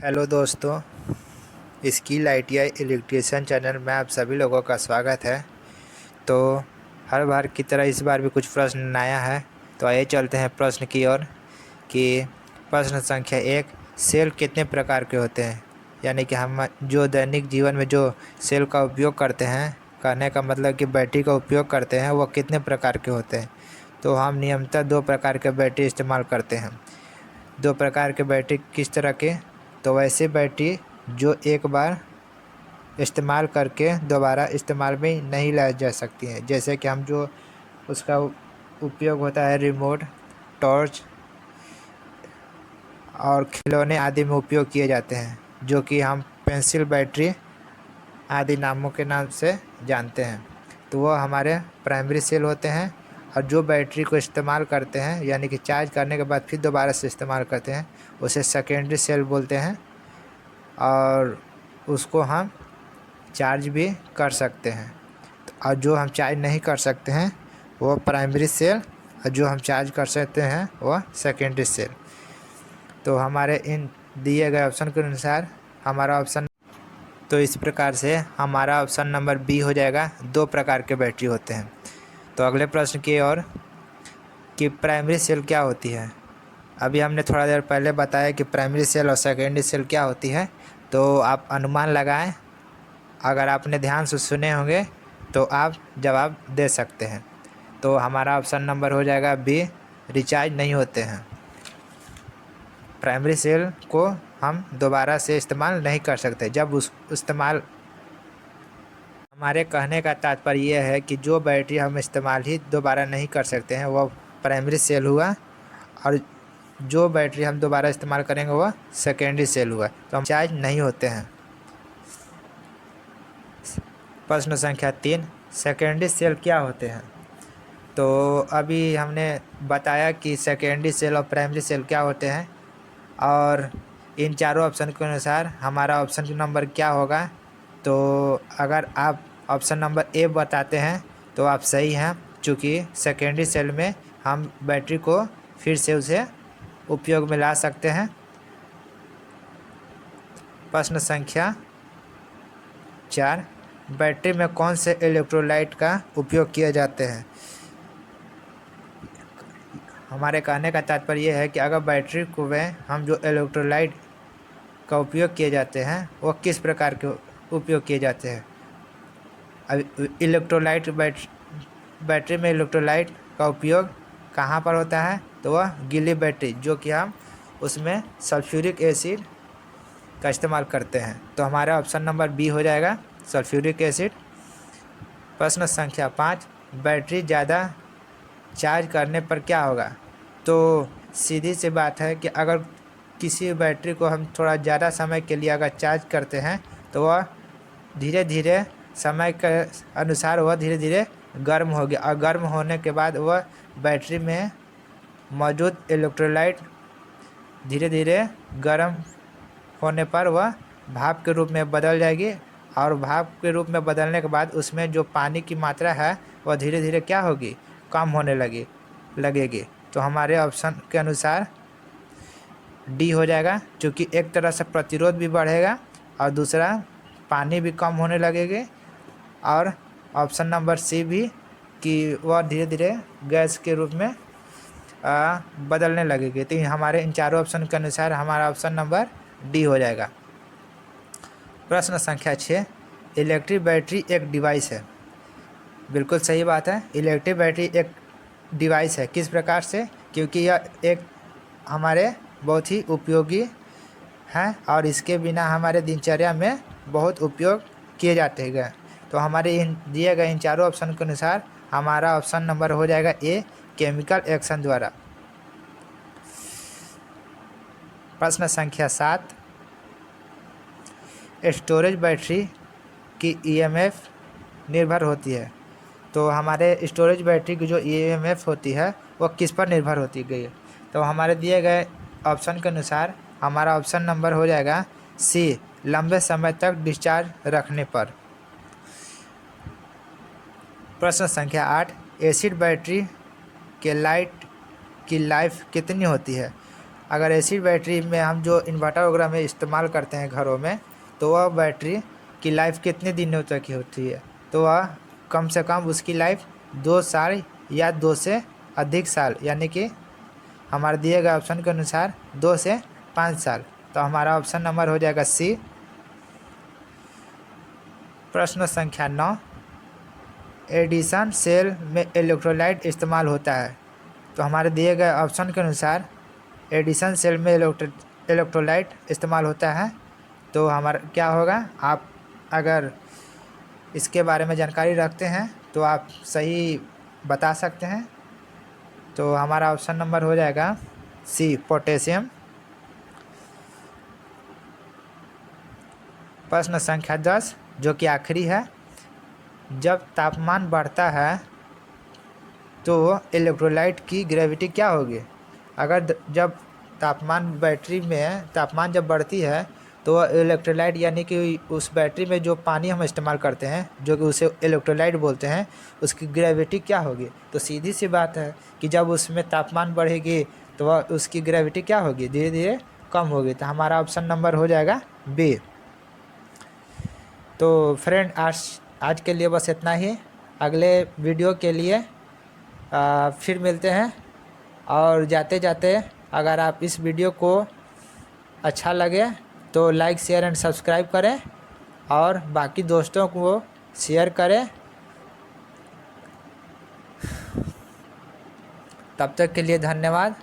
Hello दोस्तों, skill ITI electrician channel में आप सभी लोगों का स्वागत है। तो हर बार की तरह इस बार भी कुछ प्रश्न नया है। तो आइए चलते हैं प्रश्न की ओर कि प्रश्न संख्या 1, सेल कितने प्रकार के होते हैं। यानी कि हम जो दैनिक जीवन में जो सेल का उपयोग करते हैं, कहने का मतलब कि बैटरी का उपयोग करते हैं, वो कितने प्रकार के होते हैं। तो हम नियमतः 2 प्रकार के बैटरी इस्तेमाल करते हैं। 2 प्रकार के बैटरी किस तरह के? तो वैसे बैटरी जो एक बार इस्तेमाल करके दोबारा इस्तेमाल में नहीं लाई जा सकती हैं। जैसे कि हम जो उसका उपयोग होता है रिमोट, टॉर्च और खिलौने आदि में उपयोग किए जाते हैं, जो कि हम पेंसिल बैटरी आदि नामों के नाम से जानते हैं। तो वो हमारे प्राइमरी सेल होते हैं। और जो बैटरी को इस्तेमाल करते हैं, यानी कि चार्ज करने के बाद फिर दोबारा से इस्तेमाल करते हैं, उसे सेकेंडरी सेल बोलते हैं। और उसको हम चार्ज भी कर सकते हैं। और जो हम चार्ज नहीं कर सकते हैं वो प्राइमरी सेल, और जो हम चार्ज कर सकते हैं वो सेकेंडरी सेल। तो हमारे इन दिए गए ऑप्शन के अनुसार हमारा ऑप्शन, तो इस प्रकार से हमारा ऑप्शन नंबर बी हो जाएगा। 2 प्रकार के बैटरी होते हैं। तो अगले प्रश्न की ओर कि प्राइमरी सेल क्या होती है। अभी हमने थोड़ा देर पहले बताया कि प्राइमरी सेल और सेकेंडरी सेल क्या होती है। तो आप अनुमान लगाएं। अगर आपने ध्यान से सुने होंगे तो आप जवाब दे सकते हैं। तो हमारा ऑप्शन नंबर हो जाएगा बी, रिचार्ज नहीं होते हैं। प्राइमरी सेल को हम दोबारा से इस्तेमाल नहीं कर सकते। जब उस इस्तेमाल, हमारे कहने का तात्पर्य यह है कि जो बैटरी हम इस्तेमाल ही दोबारा नहीं कर सकते हैं वो प्राइमरी सेल हुआ, और जो बैटरी हम दोबारा इस्तेमाल करेंगे वो सेकेंडरी सेल हुआ। तो हम चार्ज नहीं होते हैं। प्रश्न संख्या 3, सेकेंडरी सेल क्या होते हैं। तो अभी हमने बताया कि सेकेंडरी सेल और प्राइमरी सेल क्या होते हैं, और इन चारों ऑप्शन के अनुसार हमारा ऑप्शन नंबर क्या होगा। तो अगर आप ऑप्शन नंबर ए बताते हैं तो आप सही हैं, चूँकि सेकेंडरी सेल में हम बैटरी को फिर से उसे उपयोग में ला सकते हैं। प्रश्न संख्या 4, बैटरी में कौन से इलेक्ट्रोलाइट का उपयोग किए जाते हैं। हमारे कहने का तात्पर्य यह है कि अगर बैटरी को में हम जो इलेक्ट्रोलाइट का उपयोग किए जाते हैं वो किस प्रकार के उपयोग किए जाते हैं। अब इलेक्ट्रोलाइट बैटरी में इलेक्ट्रोलाइट का उपयोग कहाँ पर होता है। तो वह गीली बैटरी, जो कि हम उसमें सल्फ्यूरिक एसिड का इस्तेमाल करते हैं। तो हमारा ऑप्शन नंबर बी हो जाएगा, सल्फ्यूरिक एसिड। प्रश्न संख्या 5, बैटरी ज़्यादा चार्ज करने पर क्या होगा। तो सीधी सी बात है कि अगर किसी बैटरी को हम थोड़ा ज़्यादा समय के लिए अगर चार्ज करते हैं तो वह धीरे धीरे समय के अनुसार वह धीरे धीरे गर्म होगी, और गर्म होने के बाद वह बैटरी में मौजूद इलेक्ट्रोलाइट धीरे धीरे गर्म होने पर वह भाप के रूप में बदल जाएगी। और भाप के रूप में बदलने के बाद उसमें जो पानी की मात्रा है वह धीरे धीरे क्या होगी, कम होने लगेगी। तो हमारे ऑप्शन के अनुसार डी हो जाएगा, क्योंकि एक तरह से प्रतिरोध भी बढ़ेगा और दूसरा पानी भी कम होने लगेगी। और ऑप्शन नंबर सी भी, कि वह धीरे धीरे गैस के रूप में बदलने लगेगी। तो हमारे इन चारों ऑप्शन के अनुसार हमारा ऑप्शन नंबर डी हो जाएगा। प्रश्न संख्या 6, इलेक्ट्रिक बैटरी एक डिवाइस है। बिल्कुल सही बात है, इलेक्ट्रिक बैटरी एक डिवाइस है। किस प्रकार से? क्योंकि यह एक हमारे बहुत ही उपयोगी है और इसके बिना हमारे दिनचर्या में बहुत उपयोग किए जाते हैं। तो हमारे इन दिए गए इन चारों ऑप्शन के अनुसार हमारा ऑप्शन नंबर हो जाएगा ए, केमिकल एक्शन द्वारा। प्रश्न संख्या 7, स्टोरेज बैटरी की ईएमएफ निर्भर होती है। तो हमारे स्टोरेज बैटरी की जो ईएमएफ होती है वो किस पर निर्भर होती गई है। तो हमारे दिए गए ऑप्शन के अनुसार हमारा ऑप्शन नंबर हो जाएगा सी, लंबे समय तक डिस्चार्ज रखने पर। प्रश्न संख्या 8, एसिड बैटरी के लाइफ कितनी होती है। अगर एसिड बैटरी में हम जो इन्वर्टर वगैरह में इस्तेमाल करते हैं घरों में, तो वह बैटरी की लाइफ कितने दिनों तक की होती है? तो वह कम से कम उसकी लाइफ 2 साल या 2 से अधिक साल, यानी कि हमारे दिए गए ऑप्शन के अनुसार 2 से 5 साल। तो हमारा ऑप्शन नंबर हो जाएगा सी। प्रश्न संख्या 9, एडिशन सेल में इलेक्ट्रोलाइट इस्तेमाल होता है। तो हमारे दिए गए ऑप्शन के अनुसार एडिशन सेल में इलेक्ट्रोलाइट इस्तेमाल होता है। तो हमारा क्या होगा, आप अगर इसके बारे में जानकारी रखते हैं तो आप सही बता सकते हैं। तो हमारा ऑप्शन नंबर हो जाएगा सी, पोटेशियम। प्रश्न संख्या 10, जो कि आखिरी है, जब तापमान बढ़ता है तो इलेक्ट्रोलाइट की ग्रेविटी क्या होगी? अगर जब तापमान बैटरी में तापमान जब बढ़ती है तो इलेक्ट्रोलाइट, यानी कि उस बैटरी में जो पानी हम इस्तेमाल करते हैं, जो कि उसे इलेक्ट्रोलाइट बोलते हैं, उसकी ग्रेविटी क्या होगी? तो सीधी सी बात है कि जब उसमें तापमान बढ़ेगी तो वह उसकी ग्रेविटी क्या होगी? धीरे धीरे कम होगी। तो हमारा ऑप्शन नंबर हो जाएगा बी। तो फ्रेंड, आज के लिए बस इतना ही। अगले वीडियो के लिए फिर मिलते हैं। और जाते जाते अगर आप इस वीडियो को अच्छा लगे तो लाइक, शेयर एंड सब्सक्राइब करें और बाकी दोस्तों को शेयर करें। तब तक के लिए धन्यवाद।